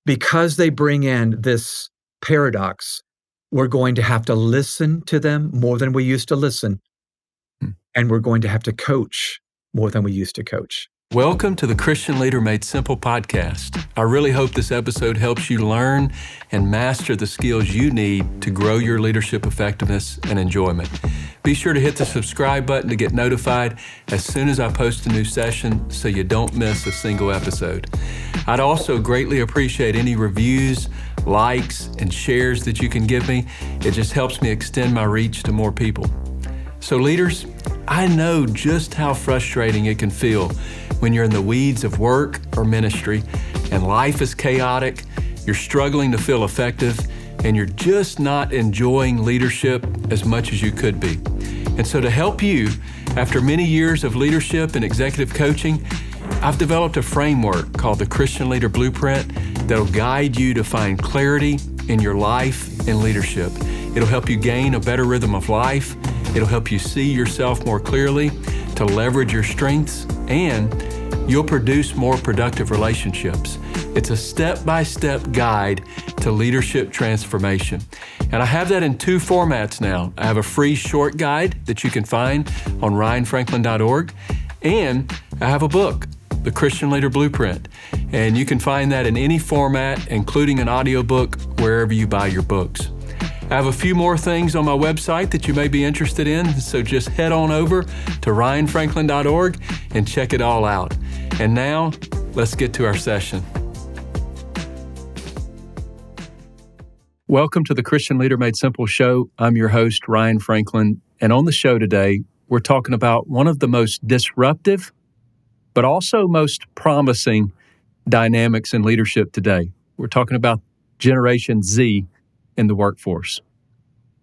because they bring in this paradox, we're going to have to listen to them more than we used to listen. And we're going to have to coach more than we used to coach. Welcome to the Christian Leader Made Simple podcast. I really hope this episode helps you learn and master the skills you need to grow your leadership effectiveness and enjoyment. Be sure to hit the subscribe button to get notified as soon as I post a new session so you don't miss a single episode. I'd also greatly appreciate any reviews, likes, and shares that you can give me. It just helps me extend my reach to more people. So leaders, I know just how frustrating it can feel when you're in the weeds of work or ministry and life is chaotic, you're struggling to feel effective, and you're just not enjoying leadership as much as you could be. And so to help you, after many years of leadership and executive coaching, I've developed a framework called the Christian Leader Blueprint that'll guide you to find clarity in your life and leadership. It'll help you gain a better rhythm of life. It'll help you see yourself more clearly, to leverage your strengths, and you'll produce more productive relationships. It's a step-by-step guide to leadership transformation. And I have that in two formats now. I have a free short guide that you can find on ryanfranklin.org, and I have a book, The Christian Leader Blueprint. And you can find that in any format, including an audiobook, wherever you buy your books. I have a few more things on my website that you may be interested in, so just head on over to ryanfranklin.org and check it all out. And now, let's get to our session. Welcome to the Christian Leader Made Simple show. I'm your host, Ryan Franklin, and on the show today, we're talking about one of the most disruptive, but also most promising dynamics in leadership today. We're talking about Generation Z in the workforce.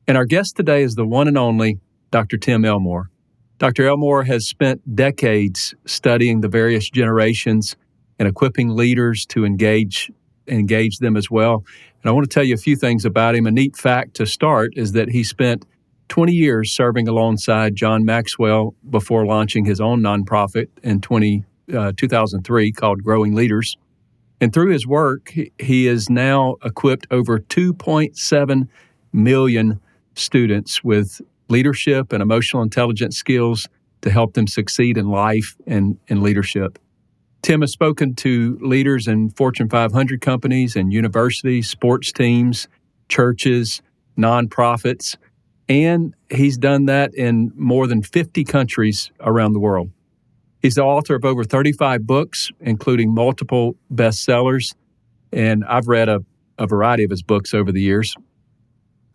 And our guest today is the one and only Dr. Tim Elmore. Dr. Elmore has spent decades studying the various generations and equipping leaders to engage them as well. And I want to tell you a few things about him. A neat fact to start is that he spent 20 years serving alongside John Maxwell before launching his own nonprofit in 2003 called Growing Leaders. And through his work, he has now equipped over 2.7 million students with leadership and emotional intelligence skills to help them succeed in life and in leadership. Tim has spoken to leaders in Fortune 500 companies and universities, sports teams, churches, nonprofits, and he's done that in more than 50 countries around the world. He's the author of over 35 books, including multiple bestsellers, and I've read a variety of his books over the years.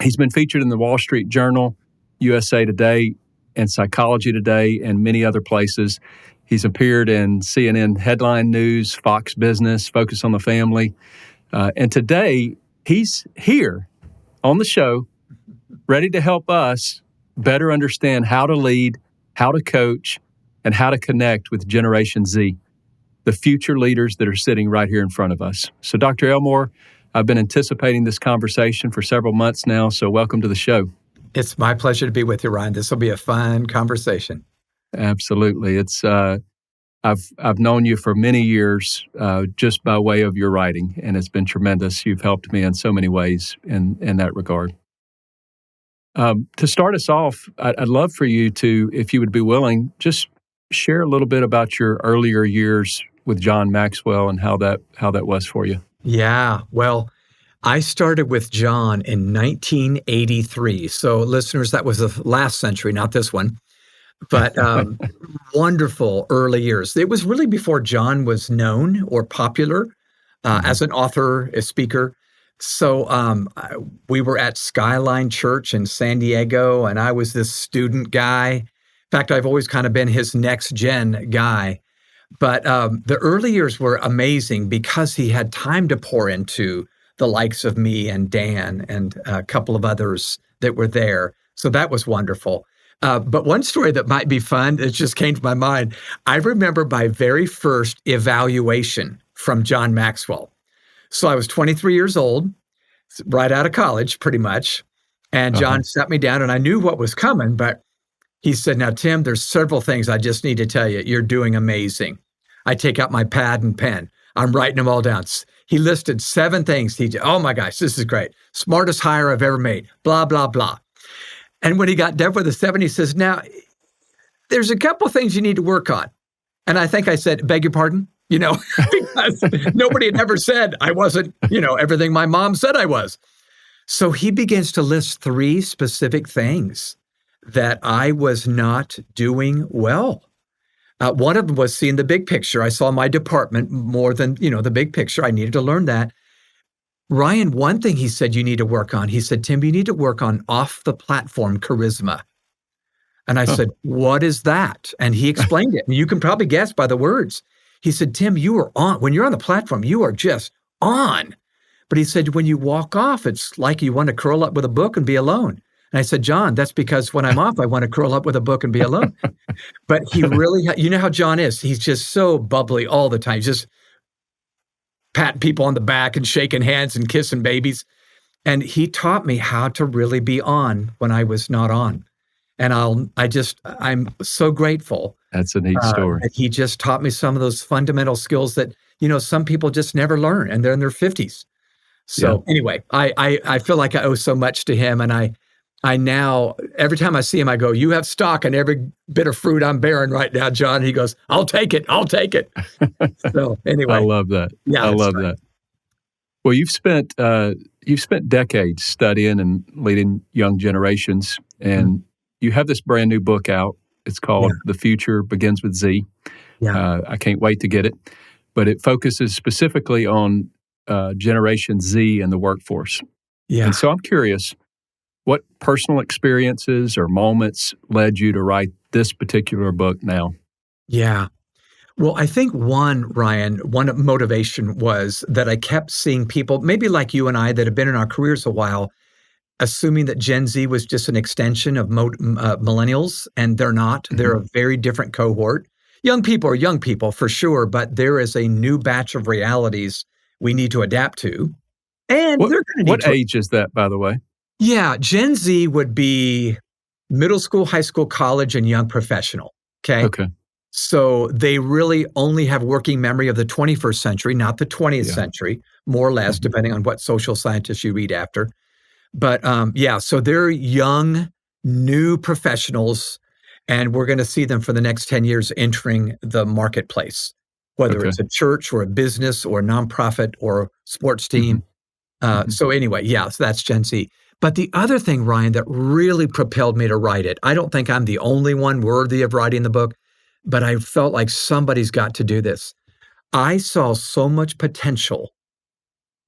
He's been featured in the Wall Street Journal, USA Today, and Psychology Today, and many other places. He's appeared in CNN Headline News, Fox Business, Focus on the Family, and today he's here on the show, ready to help us better understand how to lead, how to coach, and how to connect with Generation Z, the future leaders that are sitting right here in front of us. So Dr. Elmore, I've been anticipating this conversation for several months now, so welcome to the show. It's my pleasure to be with you, Ryan. This will be a fun conversation. Absolutely. It's I've known you for many years just by way of your writing, and it's been tremendous. You've helped me in so many ways in that regard. To start us off, I'd love for you to, if you would be willing, just share a little bit about your earlier years with John Maxwell and how that was for you. Yeah, well, I started with John in 1983. So listeners, that was the last century, not this one. But wonderful early years. It was really before John was known or popular as an author, a speaker. So we were at Skyline Church in San Diego, and I was this student guy. In fact, I've always kind of been his next gen guy. But the early years were amazing because he had time to pour into the likes of me and Dan and a couple of others that were there. So that was wonderful. But one story that might be fun, it just came to my mind. I remember my very first evaluation from John Maxwell. So I was 23 years old, right out of college, pretty much. And John sat me down and I knew what was coming, but he said, "Now, Tim, there's several things I just need to tell you. You're doing amazing." I take out my pad and pen. I'm writing them all down. He listed 7 things. Oh my gosh, this is great. Smartest hire I've ever made, blah, blah, blah. And when he got done with the 7, he says, now, there's a couple things you need to work on. And I think I said, beg your pardon? Because nobody had ever said I wasn't, everything my mom said I was. So he begins to list 3 specific things that I was not doing well. One of them was seeing the big picture. I saw my department more than, the big picture. I needed to learn that. Ryan, one thing he said you need to work on, he said, Tim, you need to work on off the platform charisma. And I said, what is that? And he explained it. And you can probably guess by the words. He said, Tim, you are on. When you're on the platform, you are just on. But he said, when you walk off, it's like you want to curl up with a book and be alone. And I said, John, that's because when I'm off, I want to curl up with a book and be alone. But he really, you know how John is. He's just so bubbly all the time. He's just patting people on the back and shaking hands and kissing babies. And he taught me how to really be on when I was not on. And I'm so grateful. That's a neat story. That he just taught me some of those fundamental skills that, some people just never learn, and they're in their 50s. So anyway, I feel like I owe so much to him. And I now, every time I see him, I go, you have stock in every bit of fruit I'm bearing right now, John. He goes, I'll take it. So anyway. I love that. Yeah, I love that. Well, you've spent decades studying and leading young generations, and you have this brand new book out. It's called The Future Begins with Z. Yeah. I can't wait to get it. But it focuses specifically on Generation Z in the workforce. Yeah. And so I'm curious, what personal experiences or moments led you to write this particular book now? Yeah. Well, I think one motivation was that I kept seeing people, maybe like you and I, that have been in our careers a while, assuming that Gen Z was just an extension of millennials, and they're not. Mm-hmm. They're a very different cohort. Young people are young people for sure, but there is a new batch of realities we need to adapt to. And they're going to need What age is that, by the way? Yeah, Gen Z would be middle school, high school, college, and young professional. Okay. So they really only have working memory of the 21st century, not the 20th century, more or less, depending on what social scientists you read after. But so they're young, new professionals, and we're going to see them for the next 10 years entering the marketplace, whether it's a church or a business or a nonprofit or a sports team. So anyway, so that's Gen Z. But the other thing, Ryan, that really propelled me to write it, I don't think I'm the only one worthy of writing the book, but I felt like somebody's got to do this. I saw so much potential,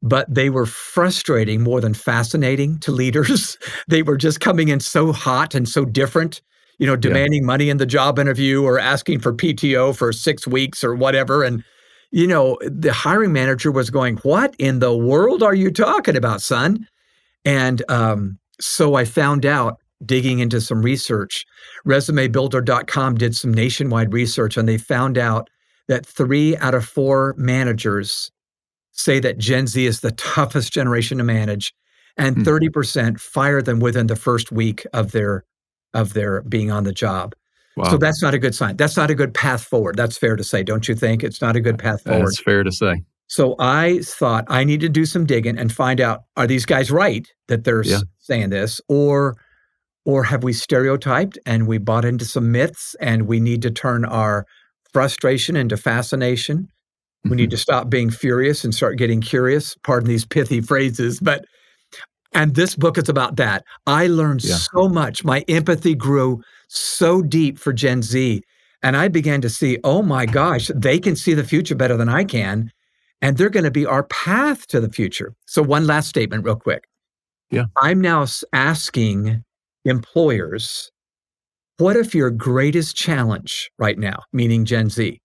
but they were frustrating more than fascinating to leaders. They were just coming in so hot and so different, demanding money in the job interview or asking for PTO for 6 weeks or whatever. And, the hiring manager was going, what in the world are you talking about, son? And so I found out, digging into some research, resumebuilder.com did some nationwide research, and they found out that 3 out of 4 managers say that Gen Z is the toughest generation to manage, and 30% fire them within the first week of their being on the job. Wow. So that's not a good sign. That's not a good path forward. That's fair to say, don't you think? It's not a good path forward. That's fair to say. So I thought I need to do some digging and find out, are these guys right that they're saying this, or have we stereotyped and we bought into some myths, and we need to turn our frustration into fascination? We need to stop being furious and start getting curious. Pardon these pithy phrases, and this book is about that. I learned so much. My empathy grew so deep for Gen Z, and I began to see, oh my gosh, they can see the future better than I can. And they're going to be our path to the future. So one last statement real quick. Yeah. I'm now asking employers, what if your greatest challenge right now, meaning Gen Z,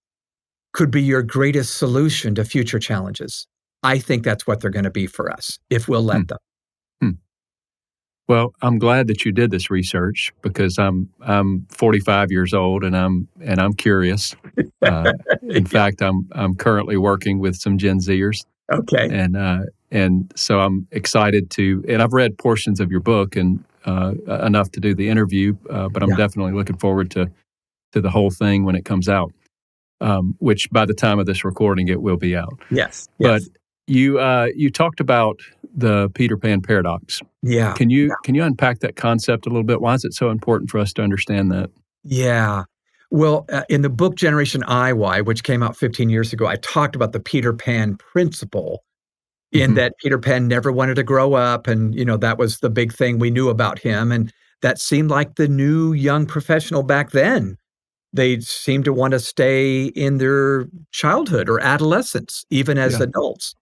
could be your greatest solution to future challenges? I think that's what they're going to be for us, if we'll let them. Well, I'm glad that you did this research, because I'm 45 years old and I'm curious. In fact, I'm currently working with some Gen Zers. Okay. And so I'm excited and I've read portions of your book and enough to do the interview, but I'm definitely looking forward to the whole thing when it comes out. which by the time of this recording, it will be out. Yes. But Yes. you talked about the Peter Pan paradox. Yeah. Can you unpack that concept a little bit? Why is it so important for us to understand that? Yeah. Well, in the book Generation IY, which came out 15 years ago, I talked about the Peter Pan principle in Mm-hmm. that Peter Pan never wanted to grow up. And, that was the big thing we knew about him. And that seemed like the new young professional back then. They seemed to want to stay in their childhood or adolescence, even as Yeah. adults.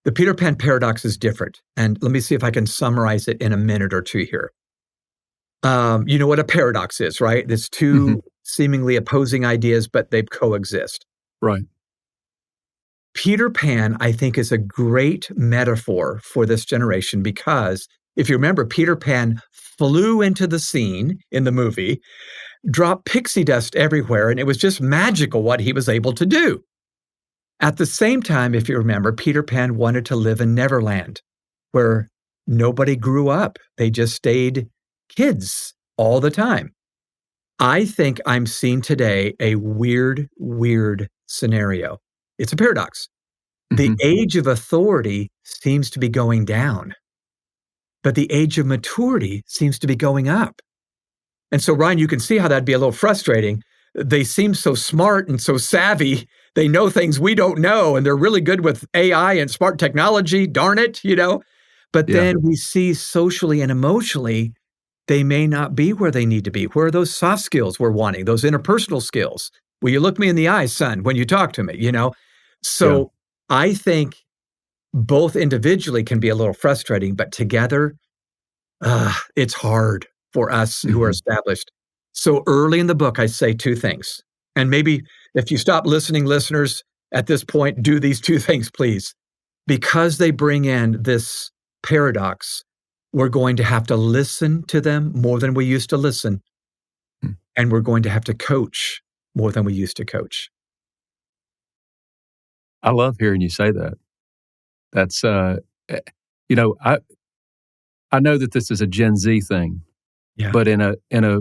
The Peter Pan paradox is different. And let me see if I can summarize it in a minute or two here. You know what a paradox is, right? It's Mm-hmm. two seemingly opposing ideas, but they coexist. Right. Peter Pan, I think, is a great metaphor for this generation because if you remember, Peter Pan flew into the scene in the movie, dropped pixie dust everywhere, and it was just magical what he was able to do. At the same time, if you remember, Peter Pan wanted to live in Neverland, where nobody grew up. They just stayed kids all the time. I think I'm seeing today a weird, weird scenario. It's a paradox. The Mm-hmm. age of authority seems to be going down, but the age of maturity seems to be going up. And so, Ryan, you can see how that'd be a little frustrating. They seem so smart and so savvy. They know things we don't know, and they're really good with AI and smart technology, darn it, But Yeah. then we see socially and emotionally, they may not be where they need to be. Where are those soft skills we're wanting, those interpersonal skills? Will you look me in the eyes, son, when you talk to me, Yeah. So I think both individually can be a little frustrating, but together, it's hard for us who are Mm-hmm. established. So early in the book, I say two things. And maybe if you stop listening, listeners, at this point, do these two things, please. Because they bring in this paradox, we're going to have to listen to them more than we used to listen. Hmm. And we're going to have to coach more than we used to coach. I love hearing you say that. That's you know, I know that this is a Gen Z thing, Yeah. but in a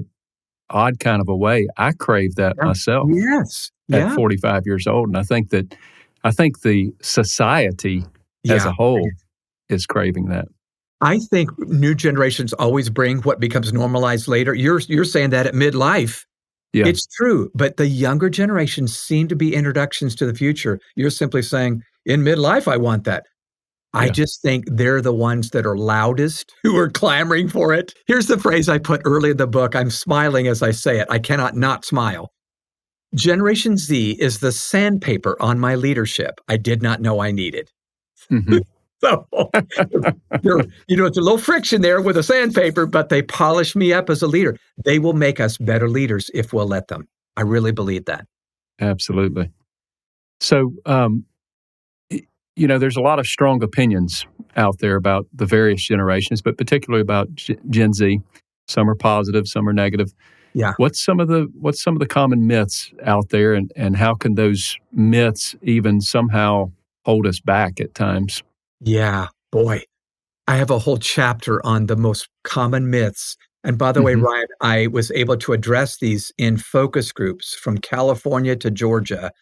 odd kind of a way, I crave that Yeah. myself Yes. at Yeah. 45 years old, and I think the society as Yeah. a whole is craving that. I think new generations always bring what becomes normalized later. You're saying that at midlife. Yeah. It's true, but the younger generations seem to be introductions to the future. You're simply saying, in midlife, I want that. I Yeah. just think they're the ones that are loudest who are clamoring for it. Here's the phrase I put early in the book. I'm smiling as I say it. I cannot not smile. Generation Z is the sandpaper on my leadership I did not know I needed. Mhm. So, it's a little friction there with a sandpaper, but they polish me up as a leader. They will make us better leaders if we'll let them. I really believe that. Absolutely. So, there's a lot of strong opinions out there about the various generations, but particularly about Gen Z. Some are positive, some are negative. Yeah. What's some of the common myths out there, and how can those myths even somehow hold us back at times? Yeah. Boy, I have a whole chapter on the most common myths. And by the way, Mhm. Ryan, I was able to address these in focus groups from California to Georgia.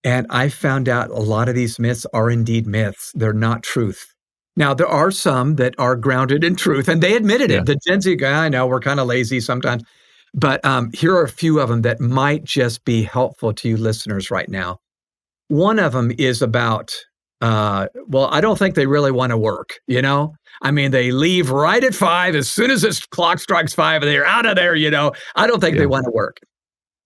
And I found out a lot of these myths are indeed myths. They're not truth. Now, there are some that are grounded in truth, and they admitted Yeah. it. The Gen Z guy, I know we're kind of lazy sometimes. But here are a few of them that might just be helpful to you listeners right now. One of them is about, I don't think they really want to work, I mean, they leave right at 5. As soon as this clock strikes 5, they're out of there, I don't think they Yeah. want to work.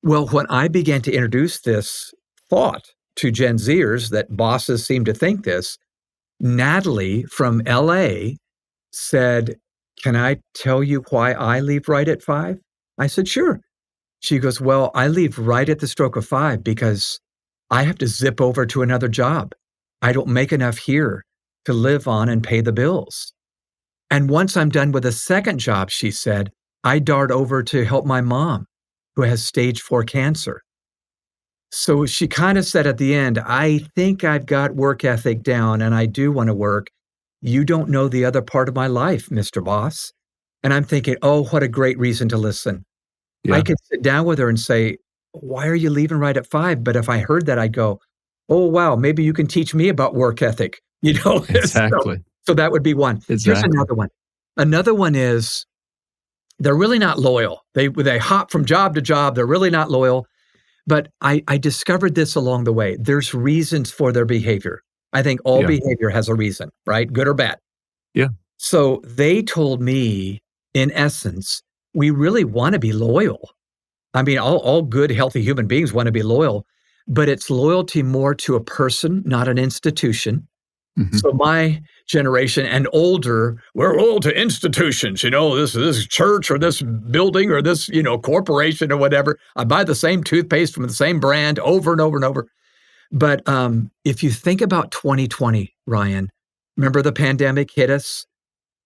Well, when I began to introduce this thought to Gen Zers that bosses seem to think this, Natalie from LA said, "Can I tell you why I leave right at 5?" I said, "Sure." She goes, "Well, I leave right at the stroke of 5 because I have to zip over to another job. I don't make enough here to live on and pay the bills. And once I'm done with a second job," she said, "I dart over to help my mom who has stage 4 cancer." So she kind of said at the end, "I think I've got work ethic down and I do want to work. You don't know the other part of my life, Mr. Boss." And I'm thinking, oh, what a great reason to listen. I Yeah. could sit down with her and say, why are you leaving right at 5? But if I heard that, I'd go, oh, wow, maybe you can teach me about work ethic, Exactly. So that would be one. Here's Exactly. another one. Another one is they're really not loyal. They hop from job to job. They're really not loyal. But I discovered this along the way. There's reasons for their behavior. I think all Yeah. behavior has a reason, right? Good or bad. Yeah. So they told me, in essence, we really want to be loyal. I mean, all good, healthy human beings want to be loyal, but it's loyalty more to a person, not an institution. Mhm. So my generation and older, we're loyal to institutions, this church or this building or this, corporation or whatever. I buy the same toothpaste from the same brand over and over and over. But if you think about 2020, Ryan, remember the pandemic hit us?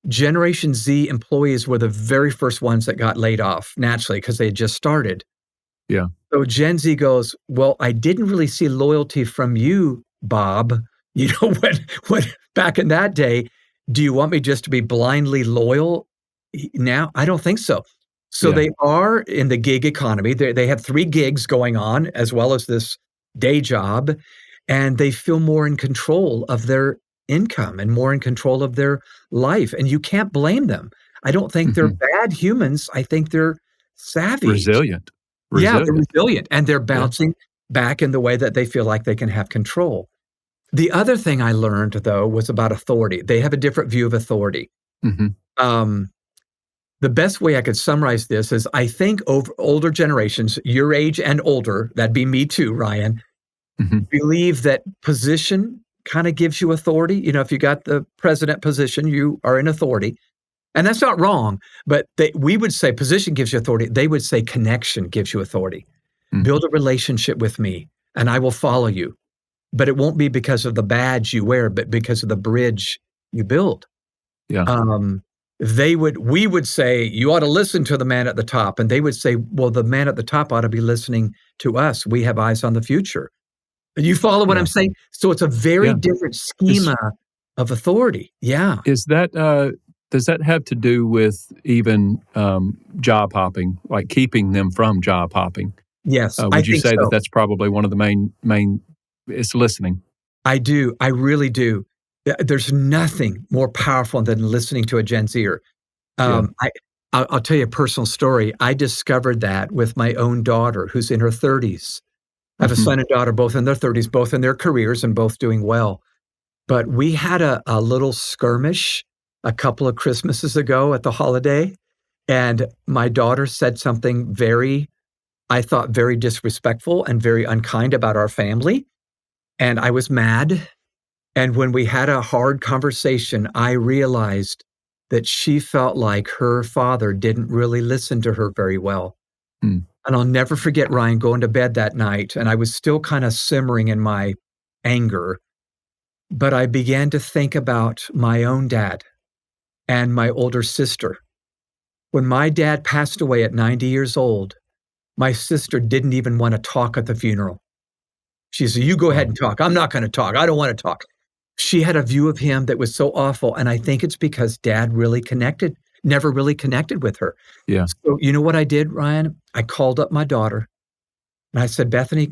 Generation Z employees were the very first ones that got laid off naturally because they had just started. Yeah. So Gen Z goes, well, I didn't really see loyalty from you, Bob. When back in that day, do you want me just to be blindly loyal now? I don't think so. So Yeah. they are in the gig economy. They have 3 gigs going on as well as this day job, and they feel more in control of their income and more in control of their life. And you can't blame them. I don't think they're Mhm. bad humans. I think they're savvy. Resilient. Yeah, they're Resilient. resilient, and they're Yeah. bouncing back in the way that they feel like they can have control. The other thing I learned, though, was about authority. They have a different view of authority. Mhm. Um, the best way I could summarize this is I think over older generations, your age and older, that'd be me too, Ryan, Mhm. believe that position kind of gives you authority. If you got the president position, you are in authority. And that's not wrong, but we would say position gives you authority. They would say connection gives you authority. Mm. Build a relationship with me, and I will follow you. But it won't be because of the badge you wear, but because of the bridge you build. Yeah. We would say, you ought to listen to the man at the top. And they would say, well, the man at the top ought to be listening to us. We have eyes on the future. You follow what Yeah. I'm saying? So it's a very Yeah. different schema of authority. Yeah. Is that does that have to do with even job hopping, like keeping them from job hopping? Yes, I Would you think say that so. that's probably one of the main it's listening? I do. I really do. There's nothing more powerful than listening to a Gen Zer. Yeah. I'll tell you a personal story. I discovered that with my own daughter, who's in her 30s. I have a Mhm. son and daughter, both in their 30s, both in their careers and both doing well. But we had a little skirmish a couple of Christmases ago at the holiday, and my daughter said something I thought, very disrespectful and very unkind about our family. And I was mad. And when we had a hard conversation, I realized that she felt like her father didn't really listen to her very well. Mm. And I'll never forget, Ryan, going to bed that night, and I was still kind of simmering in my anger, but I began to think about my own dad and my older sister. When my dad passed away at 90 years old, my sister didn't even want to talk at the funeral. She said, you go ahead Wow. and talk. I'm not going to talk. I don't want to talk. She had a view of him that was so awful. And I think it's because dad never really connected with her. Yeah. So you know what I did, Ryan? I called up my daughter and I said, Bethany,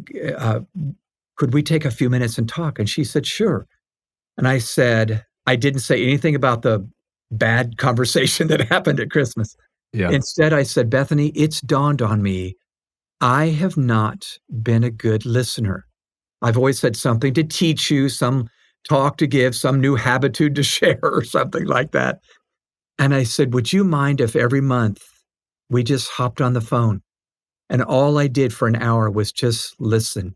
could we take a few minutes and talk? And she said, sure. And I said, I didn't say anything about the bad conversation that happened at Christmas. Yeah. Instead, I said, Bethany, it's dawned on me, I have not been a good listener. I've always said something to teach you, some talk to give, some new habitude to share or something like that. And I said, would you mind if every month we just hopped on the phone and all I did for an hour was just listen?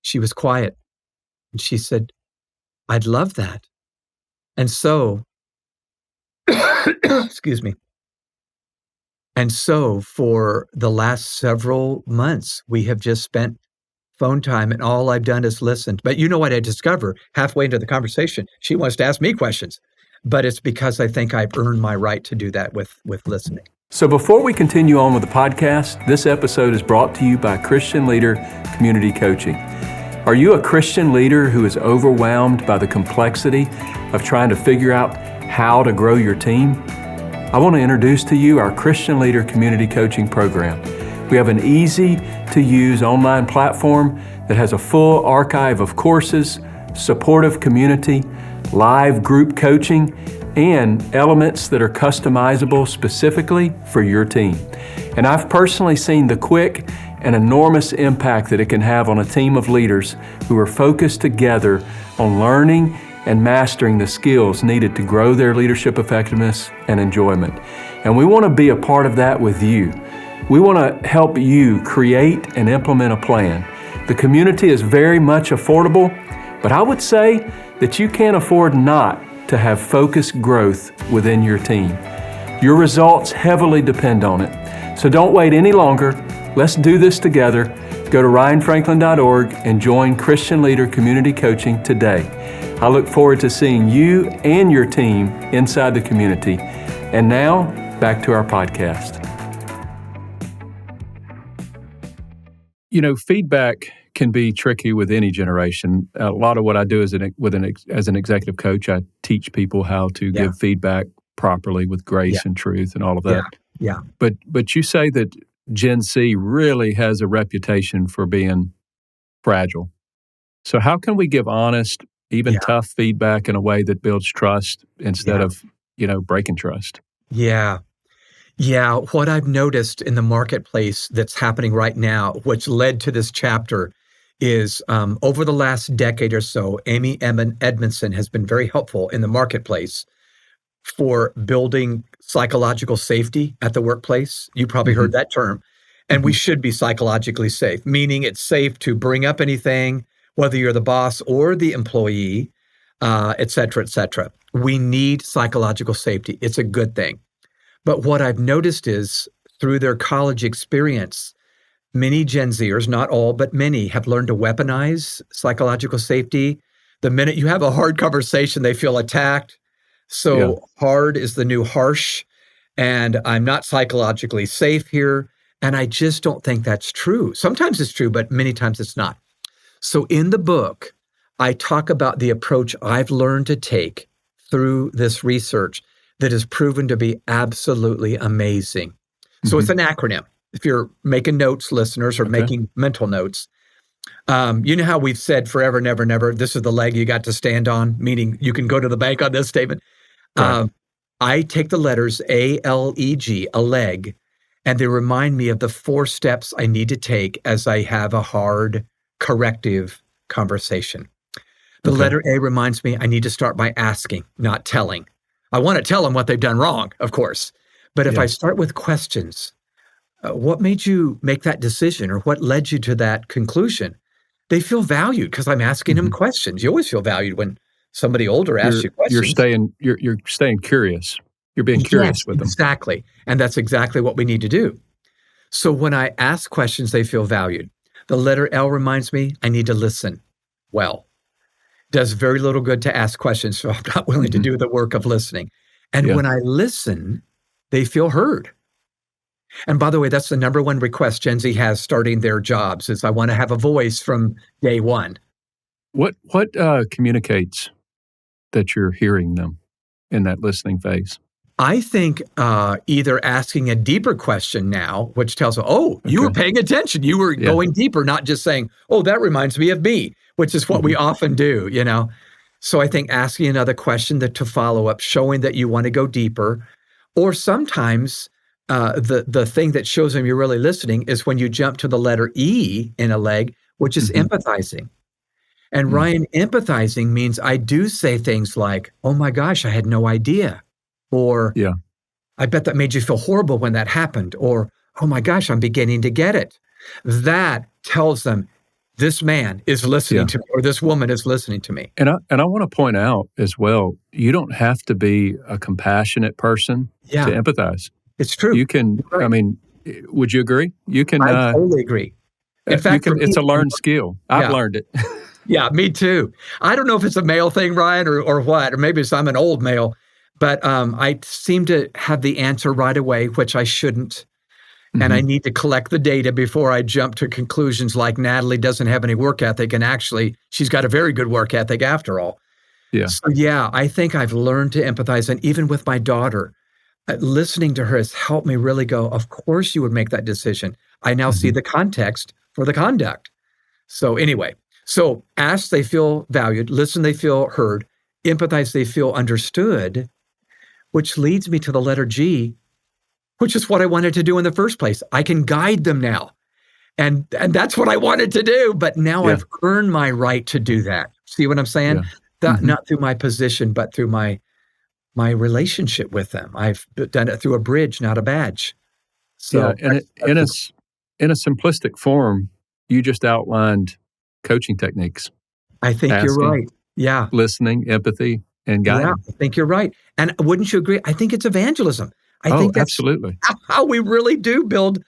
She was quiet and she said, I'd love that. And so, excuse me. And so for the last several months, we have just spent phone time and all I've done is listened. But you know what I discover halfway into the conversation? She wants to ask me questions, but it's because I think I've earned my right to do that with listening. So before we continue on with the podcast, this episode is brought to you by Christian Leader Community Coaching. Are you a Christian leader who is overwhelmed by the complexity of trying to figure out how to grow your team? I want to introduce to you our Christian Leader Community Coaching program. We have an easy-to-use online platform that has a full archive of courses, supportive community, live group coaching, and elements that are customizable specifically for your team. And I've personally seen the quick and enormous impact that it can have on a team of leaders who are focused together on learning and mastering the skills needed to grow their leadership effectiveness and enjoyment. And we want to be a part of that with you. We want to help you create and implement a plan. The community is very much affordable, but I would say that you can't afford not to have focused growth within your team. Your results heavily depend on it. So don't wait any longer. Let's do this together. Go to ryanfranklin.org and join Christian Leader Community Coaching today. I look forward to seeing you and your team inside the community. And now, back to our podcast. You know, feedback can be tricky with any generation. A lot of what I do as an executive coach, I teach people how to give feedback properly with grace and truth and all of that. Yeah. But you say that Gen Z really has a reputation for being fragile. So how can we give honest, even tough feedback in a way that builds trust instead of, breaking trust? Yeah. Yeah, what I've noticed in the marketplace that's happening right now, which led to this chapter, is over the last decade or so, Amy Edmondson has been very helpful in the marketplace for building psychological safety at the workplace. You probably heard that term. And we should be psychologically safe, meaning it's safe to bring up anything, whether you're the boss or the employee, et cetera, et cetera. We need psychological safety. It's a good thing. But what I've noticed is through their college experience, many Gen Zers, not all, but many, have learned to weaponize psychological safety. The minute you have a hard conversation, they feel attacked. So hard is the new harsh, and I'm not psychologically safe here. And I just don't think that's true. Sometimes it's true, but many times it's not. So in the book, I talk about the approach I've learned to take through this research that has proven to be absolutely amazing. So it's an acronym. If you're making notes, listeners, or making mental notes, you know how we've said forever, never, never, this is the leg you got to stand on, meaning you can go to the bank on this statement. Right. I take the letters A-L-E-G, a leg, and they remind me of the 4 steps I need to take as I have a hard, corrective conversation. The letter A reminds me I need to start by asking, not telling. I want to tell them what they've done wrong, of course. But if I start with questions, what made you make that decision, or what led you to that conclusion? They feel valued because I'm asking them questions. You always feel valued when somebody older asks you questions. You're staying curious. You're being curious with them. Exactly. And that's exactly what we need to do. So when I ask questions, they feel valued. The letter L reminds me I need to listen well. Does very little good to ask questions, so I'm not willing to do the work of listening. And when I listen, they feel heard. And by the way, that's the number one request Gen Z has starting their jobs is I want to have a voice from day one. What communicates that you're hearing them in that listening phase? I think either asking a deeper question now, which tells them, you were paying attention. You were going deeper, not just saying, that reminds me of me, which is what we often do, So I think asking another question to follow up, showing that you want to go deeper, or sometimes the thing that shows them you're really listening is when you jump to the letter E in a leg, which is empathizing. And Ryan, empathizing means I do say things like, oh my gosh, I had no idea. Or, I bet that made you feel horrible when that happened. Or, oh my gosh, I'm beginning to get it. That tells them this man is listening to me, or this woman is listening to me. And I want to point out as well, you don't have to be a compassionate person to empathize. It's true. You can, would you agree? You can. I totally agree. In fact, it's a learned skill. I've learned it. Yeah, me too. I don't know if it's a male thing, Ryan, or what, or maybe I'm an old male, but I seem to have the answer right away, which I shouldn't. And I need to collect the data before I jump to conclusions like Natalie doesn't have any work ethic, and actually she's got a very good work ethic after all. Yeah. So I think I've learned to empathize. And even with my daughter, listening to her has helped me really go, of course you would make that decision. I now see the context for the conduct. So anyway, so ask, they feel valued, listen, they feel heard, empathize, they feel understood, which leads me to the letter G, which is what I wanted to do in the first place. I can guide them now. And that's what I wanted to do, but now I've earned my right to do that. See what I'm saying? That not through my position, but through my relationship with them. I've done it through a bridge, not a badge. So in a simplistic form, you just outlined coaching techniques. I think you're Asking, right. Yeah. Listening, empathy, and guiding. Yeah, I think you're right. And wouldn't you agree? I think it's evangelism. I think that's absolutely how we really do build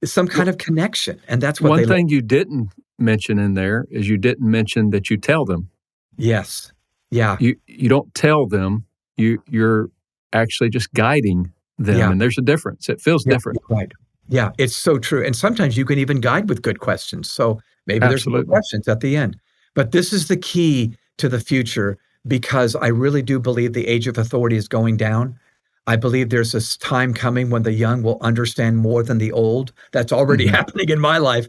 some kind of connection. And that's what one thing you didn't mention in there is you didn't mention that you tell them. Yes. Yeah. You don't tell them. You're actually just guiding them, and there's a difference. It feels different. Right. Yeah, it's so true. And sometimes you can even guide with good questions. So maybe there's more questions at the end. But this is the key to the future, because I really do believe the age of authority is going down. I believe there's this time coming when the young will understand more than the old. That's already happening in my life.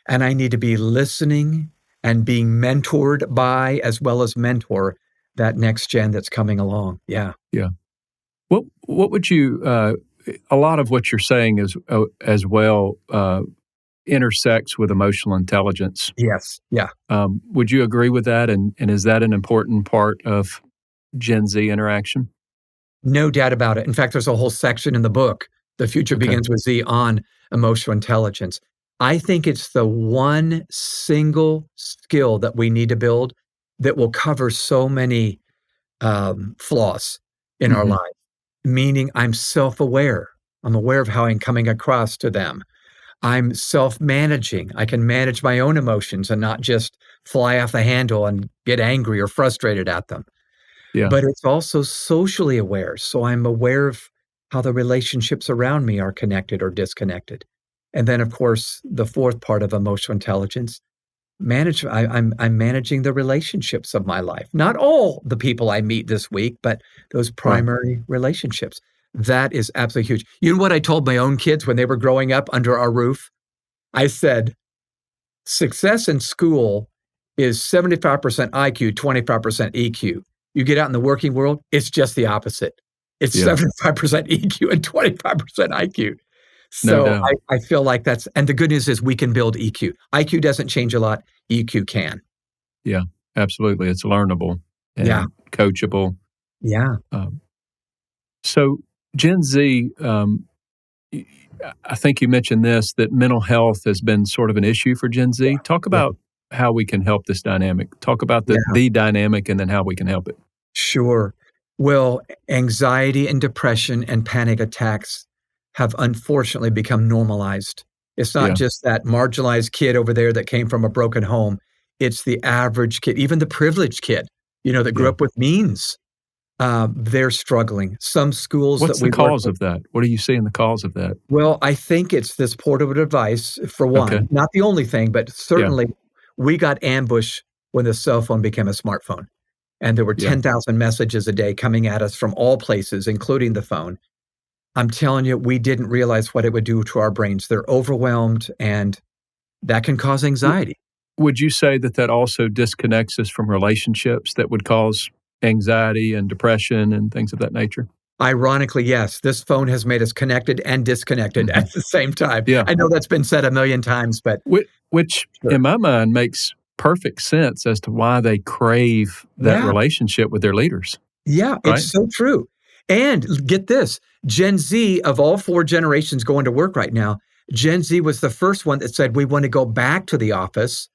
And I need to be listening and being mentored by, as well as mentor, that next gen that's coming along. Yeah. Yeah. What would you, a lot of what you're saying is as well intersects with emotional intelligence. Yes. Yeah. Would you agree with that? And is that an important part of Gen Z interaction? No doubt about it. In fact, there's a whole section in the book, The Future Begins with Z, on emotional intelligence. I think it's the one single skill that we need to build that will cover so many flaws in our life. Meaning I'm self-aware. I'm aware of how I'm coming across to them. I'm self-managing. I can manage my own emotions and not just fly off the handle and get angry or frustrated at them. Yeah. But it's also socially aware. So I'm aware of how the relationships around me are connected or disconnected. And then, of course, the fourth part of emotional intelligence, I'm managing the relationships of my life. Not all the people I meet this week, but those primary relationships. That is absolutely huge. You know what I told my own kids when they were growing up under our roof? I said, success in school is 75% IQ, 25% EQ. You get out in the working world, it's just the opposite. It's 75% EQ and 25% IQ. So I feel like that's, and the good news is we can build EQ. IQ doesn't change a lot. EQ can. Yeah, absolutely. It's learnable and coachable. Yeah. So Gen Z, I think you mentioned this, that mental health has been sort of an issue for Gen Z. Talk about how we can help this dynamic. Talk about the dynamic and then how we can help it. Sure. Well, anxiety and depression and panic attacks have unfortunately become normalized. It's not just that marginalized kid over there that came from a broken home. It's the average kid, even the privileged kid, that grew up with means. They're struggling. Some schools What's the cause of that? What are you seeing the cause of that? Well, I think it's this portable device, for one. Not the only thing, but certainly we got ambushed when the cell phone became a smartphone. And there were 10,000 messages a day coming at us from all places, including the phone. I'm telling you, we didn't realize what it would do to our brains. They're overwhelmed, and that can cause anxiety. Would you say that also disconnects us from relationships that would cause anxiety and depression and things of that nature? Ironically, yes. This phone has made us connected and disconnected at the same time. Yeah. I know that's been said a million times, but... Which in my mind, makes perfect sense as to why they crave that relationship with their leaders. Yeah, it's so true. And get this, Gen Z, of all four generations going to work right now, Gen Z was the first one that said, we want to go back to the office,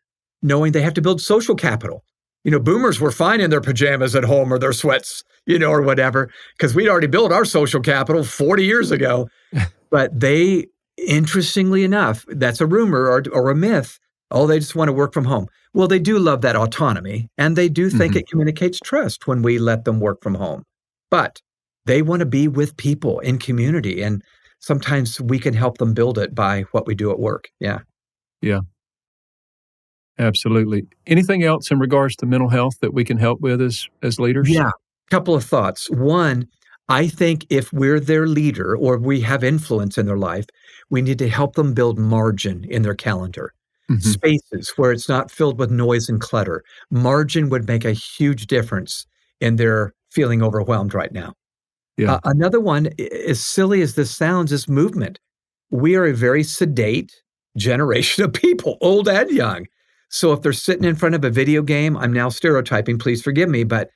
knowing they have to build social capital. Boomers were fine in their pajamas at home or their sweats, or whatever, because we'd already built our social capital 40 years ago. But they, interestingly enough, that's a rumor or a myth, they just want to work from home. Well, they do love that autonomy, and they do think it communicates trust when we let them work from home. But they want to be with people in community, and sometimes we can help them build it by what we do at work. Yeah. Yeah. Absolutely. Anything else in regards to mental health that we can help with as leaders? Yeah. Couple of thoughts. One, I think if we're their leader or we have influence in their life, we need to help them build margin in their calendar. Hmm. Spaces where it's not filled with noise and clutter. Margin would make a huge difference in their feeling overwhelmed right now. Yeah. Another one, as silly as this sounds, is movement. We are a very sedate generation of people, old and young. So if they're sitting in front of a video game, I'm now stereotyping, please forgive me, but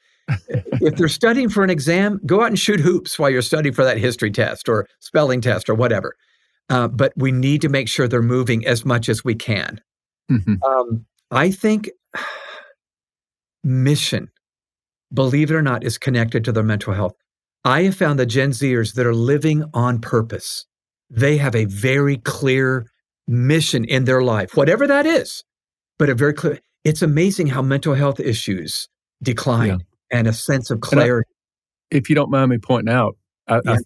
if they're studying for an exam, go out and shoot hoops while you're studying for that history test or spelling test or whatever. But we need to make sure they're moving as much as we can. Hmm. I think mission, believe it or not, is connected to their mental health. I have found the Gen Zers that are living on purpose. They have a very clear mission in their life, whatever that is, but a very clear. It's amazing how mental health issues Yeah. decline and a sense of And clarity. if you don't mind me pointing out, Yeah.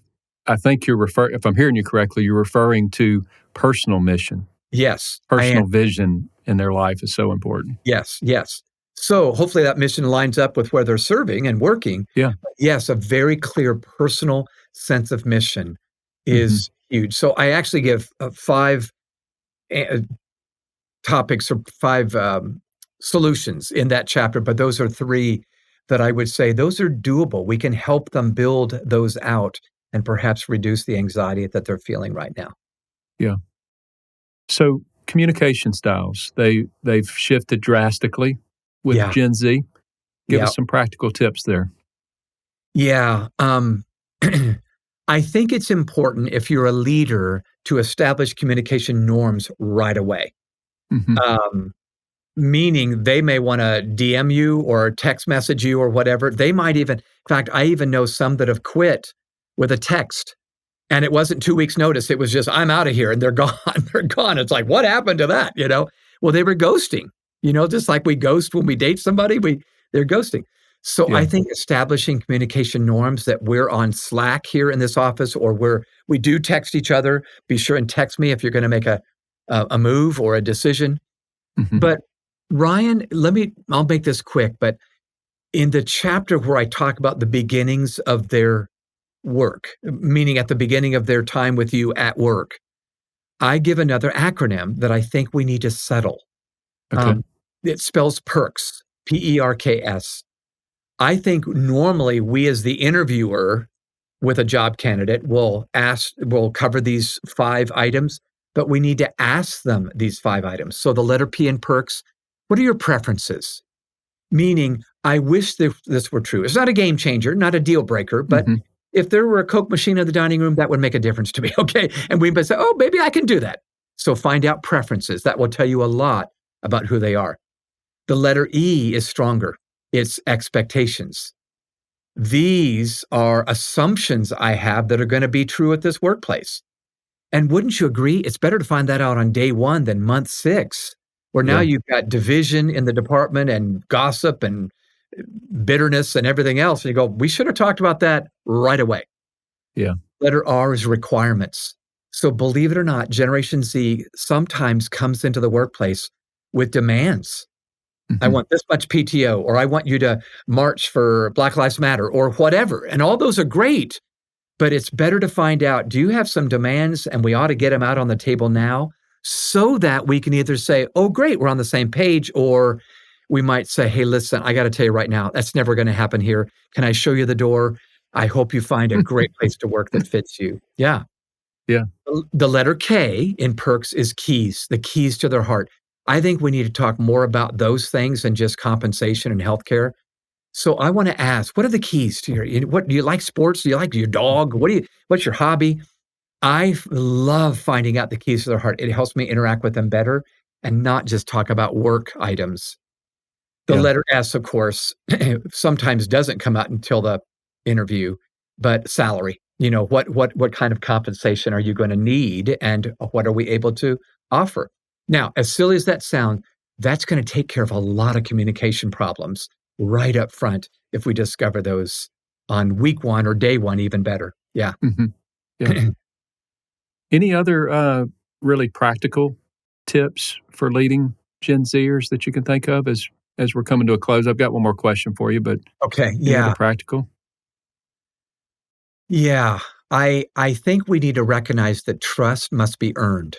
I think if I'm hearing you correctly, you're referring to personal mission, Yes, I am. personal vision in their life is so important. Yes, yes. So hopefully that mission lines up with where they're serving and working. Yeah. But yes, a very clear personal sense of mission Hmm. is huge. So I actually give 5 uh, topics or 5 solutions in that chapter, but those are 3 that I would say those are doable. We can help them build those out and perhaps reduce the anxiety that they're feeling right now. Yeah. So communication styles, they've shifted drastically with Yeah, Gen Z. Give yeah, us some practical tips there. yeah. I think it's important if you're a leader to establish communication norms right away. Hmm. Um, Meaning they may wanna DM you or text message you or whatever. They might even in fact, I even know some that have quit with a text, and it wasn't 2 weeks notice, it was just, "I'm outta here," and they're gone, they're gone. It's like, "What happened to that?" You know? Well, they were ghosting, just like we ghost when we date somebody, they're ghosting. So Yeah. I think establishing communication norms that we're on Slack here in this office or we do text each other, be sure and text me if you're gonna make a move or a decision. Hmm. But Ryan, I'll make this quick, but in the chapter where I talk about the beginnings of their work, meaning at the beginning of their time with you at work, I give another acronym that I think we need to settle. Okay. Um, it spells PERKS, PERKS. I think normally we as the interviewer with a job candidate will cover these 5 items, but we need to ask them these 5 items. So the letter P in perks, what are your preferences? Meaning, I wish this were true. It's not a game changer, not a deal breaker, but Hmm. if there were a Coke machine in the dining room, that would make a difference to me, okay? And we might say, "Oh, maybe I can do that." So find out preferences. That will tell you a lot about who they are. The letter E is stronger. It's expectations. These are assumptions I have that are gonna be true at this workplace. And wouldn't you agree, it's better to find that out on day 1 than month 6, where now Yeah. you've got division in the department and gossip and bitterness and everything else, and you go, "We should have talked about that right away." Yeah. Letter R is requirements. So believe it or not, Generation Z sometimes comes into the workplace with demands. I Hmm. want this much PTO, or I want you to march for Black Lives Matter, or whatever, and all those are great. But it's better to find out, do you have some demands and we ought to get them out on the table now so that we can either say, oh, great, we're on the same page, or we might say, hey, listen, I got to tell you right now, that's never going to happen here. Can I show you the door? I hope you find a great place to work that fits you. Yeah. Yeah. The letter K in perks is keys, the keys to their heart. I think we need to talk more about those things than just compensation and healthcare. So I want to ask, what are the keys to what do you like sports? Do you like your dog? What's your hobby? Love finding out the keys to their heart. It helps me interact with them better and not just talk about work items. The Yeah. letter S, of course, sometimes doesn't come out until the interview, but salary. What kind of compensation are you going to need and what are we able to offer? Now, as silly as that sounds, that's going to take care of a lot of communication problems right up front if we discover those on week 1 or day 1 even better. Yeah. Hmm. Yeah. Any other really practical tips for leading Gen Zers that you can think of as we're coming to a close? I've got one more question for you, but Okay, any other yeah. practical? Yeah, I think we need to recognize that trust must be earned.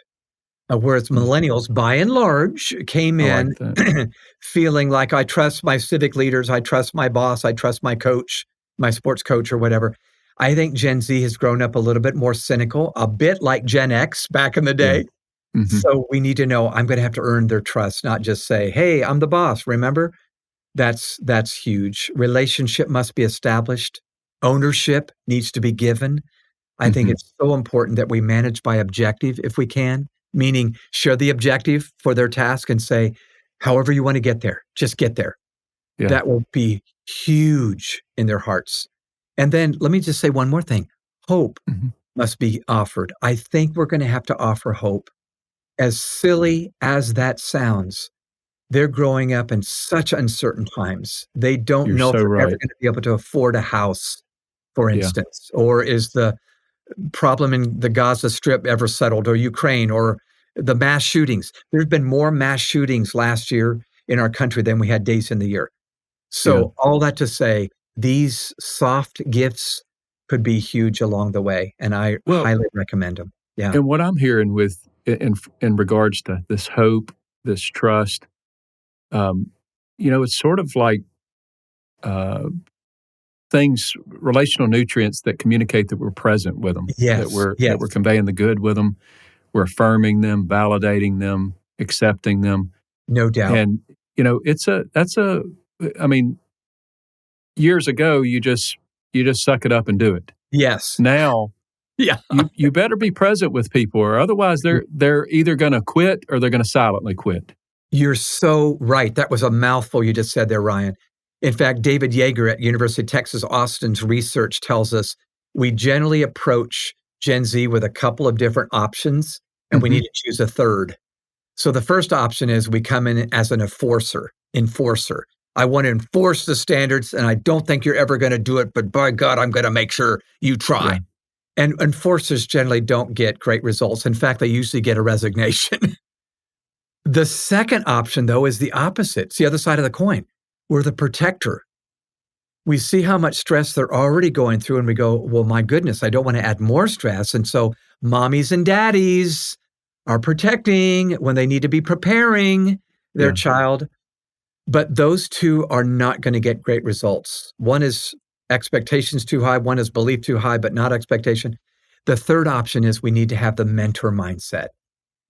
Whereas Mm, millennials, by and large, came I like in that. feeling like I trust my civic leaders, I trust my boss, I trust my coach, my sports coach, or whatever. I think Gen Z has grown up a little bit more cynical, a bit like Gen X back in the Yeah. day. Hmm. So we need to know I'm going to have to earn their trust, not just say, "Hey, I'm the boss." Remember, that's huge. Relationship must be established. Ownership needs to be given. I think Hmm. it's so important that we manage by objective if we can, meaning share the objective for their task and say, however you want to get there, just get there. Yeah. That will be huge in their hearts. And then let me just say one more thing. Hope Hmm. must be offered. I think we're going to have to offer hope. As silly as that sounds, they're growing up in such uncertain times. They don't You're know if so they're ever right. going to be able to afford a house, for Yeah. instance, or is the problem in the Gaza Strip ever settled, or Ukraine, or the mass shootings. There's been more mass shootings last year in our country than we had days in the year. Yeah. So all that to say, these soft gifts could be huge along the way, and I Well, highly recommend them. Yeah. and what I'm hearing with in regards to this hope, this trust, um, it's sort of like uh, things, relational nutrients that communicate that we're present with them, that Yes. we're Yes. conveying the good with them, we're affirming them, validating them, accepting them, No doubt. and it's a that's a. I mean, years ago, you just suck it up and do it. Yes. Now Yeah. you better be present with people, or otherwise they're either going to quit or they're going to silently quit. You're so right. That was a mouthful you just said there, Ryan. In fact, David Yeager at University of Texas Austin's research tells us we generally approach Gen Z with a couple of different options, and we Hmm. need to choose a third. So the first option is we come in as an enforcer. I want to enforce the standards, and I don't think you're ever going to do it, but by God, I'm going to make sure you try. Yeah. And enforcers generally don't get great results. In fact, they usually get a resignation. The second option, though, is the opposite. It's the other side of the coin. We're the protector. We see how much stress they're already going through, and we go, well, my goodness, I don't want to add more stress. And so mommies and daddies are protecting when they need to be preparing their Yeah. child. But those two are not going to get great results. One is expectations too high, one is belief too high, but not expectation. The third option is we need to have the mentor mindset.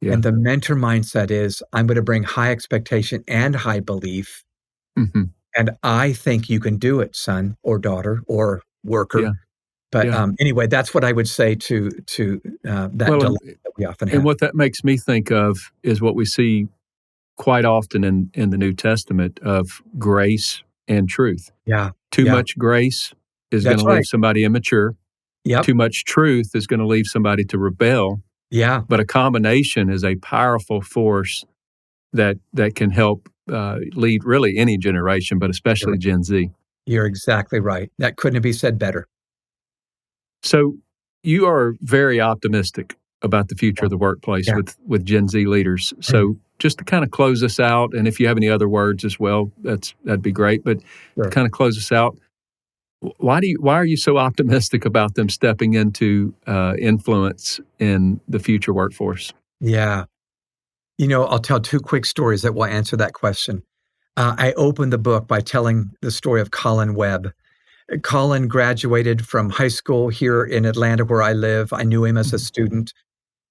Yeah. And the mentor mindset is I'm going to bring high expectation and high belief. Hmm. And I think you can do it, son or daughter or worker. Yeah. But Yeah. anyway, that's what I would say to that Well, dilemma that we often and have. what that makes me think of is what we see quite often in the New Testament of grace and truth. Yeah. Too Yeah. much grace is going That's to leave right. somebody immature. Yep. Too much truth is going to leave somebody to rebel. Yeah. But a combination is a powerful force that can help lead really any generation, but You're especially right. Gen Z. You're exactly right. That couldn't be said better. So you are very optimistic about the future Yeah. of the workplace Yeah. with Gen Z leaders. Mhm. So just to kind of close us out, and if you have any other words as well, that'd be great. But to Sure. kind of close us out, why are you so optimistic about them stepping into influence in the future workforce? Yeah. I'll tell two quick stories that will answer that question. I opened the book by telling the story of Colin Webb. Colin graduated from high school here in Atlanta, where I live. I knew him as a Mhm. student.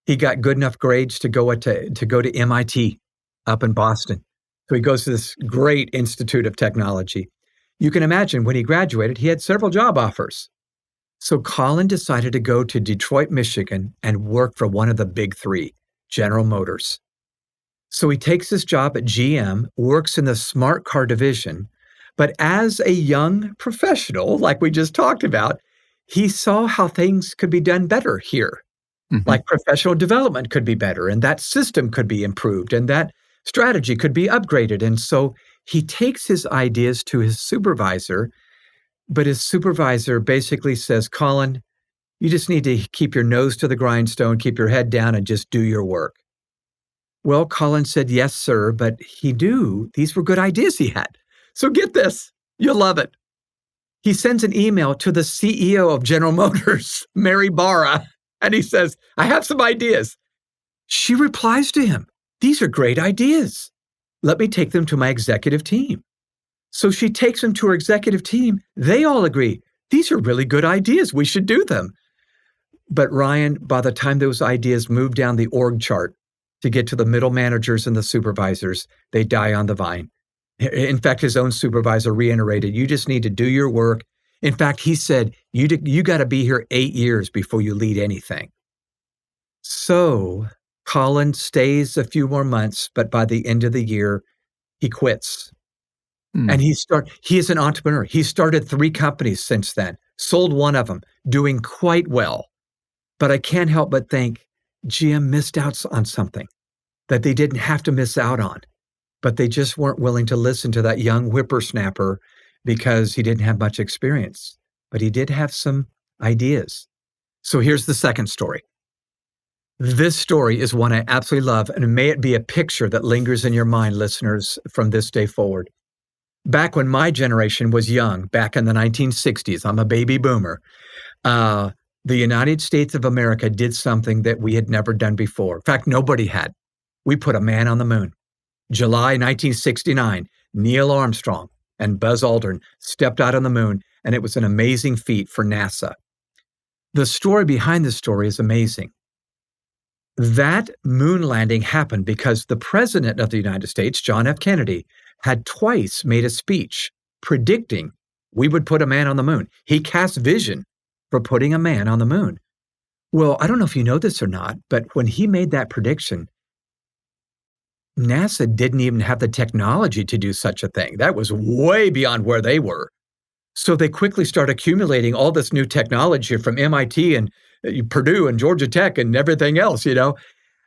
He got good enough grades to go to MIT up in Boston. So he goes to this great institute of technology. You can imagine when he graduated, he had several job offers. So Colin decided to go to Detroit, Michigan and work for one of the big three, General Motors. So he takes this job at GM, works in the smart car division. But as a young professional, like we just talked about, he saw how things could be done better here. Mhm. Like professional development could be better, and that system could be improved, and that strategy could be upgraded. And so he takes his ideas to his supervisor, but his supervisor basically says, Colin, you just need to keep your nose to the grindstone, keep your head down, and just do your work. Well, Colin said, yes, sir, but he knew these were good ideas he had. So get this, you'll love it. He sends an email to the CEO of General Motors, Mary Barra, and he says, I have some ideas. She replies to him, these are great ideas. Let me take them to my executive team. So she takes them to her executive team. They all agree, these are really good ideas. We should do them. But Ryan, by the time those ideas move down the org chart to get to the middle managers and the supervisors, they die on the vine. In fact, his own supervisor reiterated, you just need to do your work. In fact, he said, you got to be here 8 years before you lead anything. So Colin stays a few more months, but by the end of the year, he quits. And he is an entrepreneur. He started 3 companies since then, sold one of them, doing quite well. But I can't help but think GM missed out on something that they didn't have to miss out on. But they just weren't willing to listen to that young whippersnapper because he didn't have much experience. But he did have some ideas. So here's the second story. This story is one I absolutely love, and may it be a picture that lingers in your mind, listeners, from this day forward. Back when my generation was young, back in the 1960s, I'm a baby boomer, the United States of America did something that we had never done before. In fact, nobody had. We put a man on the moon. July 1969, Neil Armstrong and Buzz Aldrin stepped out on the moon, and it was an amazing feat for NASA. The story behind the story is amazing. That moon landing happened because the President of the United States, John F. Kennedy, had twice made a speech predicting we would put a man on the moon. He cast vision for putting a man on the moon. Well, I don't know if you know this or not, but when he made that prediction, NASA didn't even have the technology to do such a thing. That was way beyond where they were. So they quickly start accumulating all this new technology from MIT and Purdue and Georgia Tech and everything else,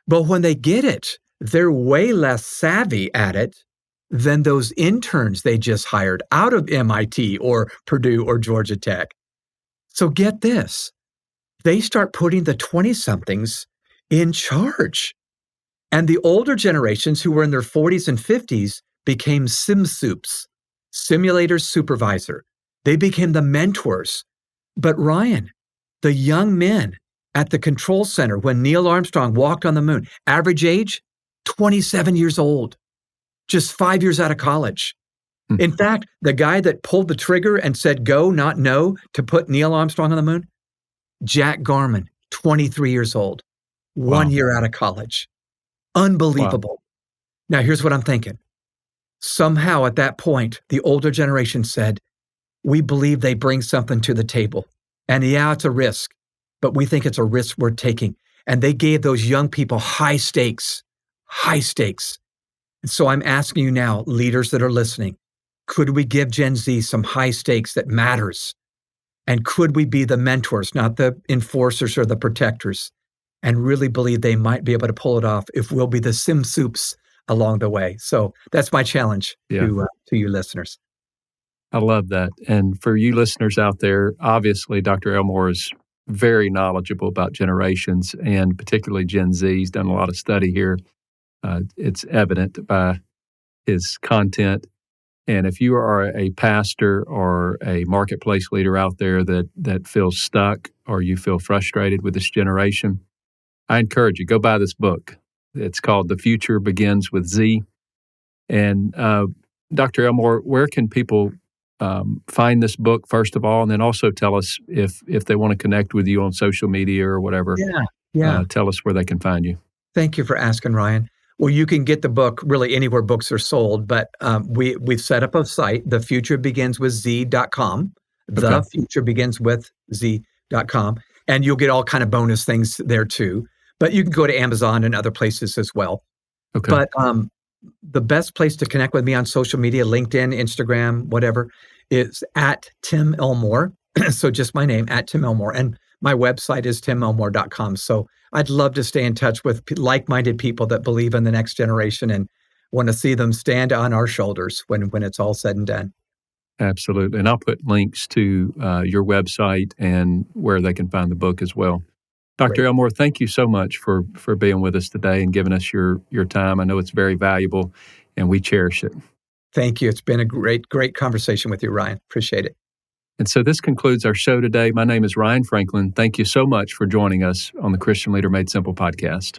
But when they get it, they're way less savvy at it than those interns they just hired out of MIT or Purdue or Georgia Tech. So get this, they start putting the 20-somethings in charge. And the older generations who were in their 40s and 50s became SimSoups, simulator supervisor. They became the mentors. But Ryan, the young men at the control center when Neil Armstrong walked on the moon, average age, 27 years old, just 5 years out of college. In fact, the guy that pulled the trigger and said go, not no, to put Neil Armstrong on the moon, Jack Garman, 23 years old, 1 year out of college. Unbelievable. Wow. Now, here's what I'm thinking. Somehow at that point, the older generation said, we believe they bring something to the table. And yeah, it's a risk, but we think it's a risk worth taking. And they gave those young people high stakes. And so I'm asking you now, leaders that are listening, could we give Gen Z some high stakes that matters? And could we be the mentors, not the enforcers or the protectors, and really believe they might be able to pull it off if we'll be the SimSoups along the way? So that's my challenge to you listeners. I love that. And for you listeners out there, obviously, Dr. Elmore is very knowledgeable about generations and particularly Gen Z. He's done a lot of study here. It's evident by his content. And if you are a pastor or a marketplace leader out there that feels stuck or you feel frustrated with this generation, I encourage you, go buy this book. It's called The Future Begins with Z. And Dr. Elmore, where can people find this book, first of all, and then also tell us if they want to connect with you on social media or whatever. Tell us where they can find you. Thank you for asking, Ryan. Well, you can get the book really anywhere books are sold, but we've set up a site, thefuturebeginswithz.com, thefuturebeginswithz.com, and you'll get all kind of bonus things there too. But you can go to Amazon and other places as well. Okay. But the best place to connect with me on social media, LinkedIn, Instagram, whatever, is at Tim Elmore. So just my name, at Tim Elmore. And my website is timelmore.com. So I'd love to stay in touch with like-minded people that believe in the next generation and want to see them stand on our shoulders when it's all said and done. Absolutely. And I'll put links to your website and where they can find the book as well. Dr. Elmore, thank you so much for being with us today and giving us your time. I know it's very valuable, and we cherish it. Thank you. It's been a great conversation with you, Ryan. Appreciate it. And so this concludes our show today. My name is Ryan Franklin. Thank you so much for joining us on the Christian Leader Made Simple podcast.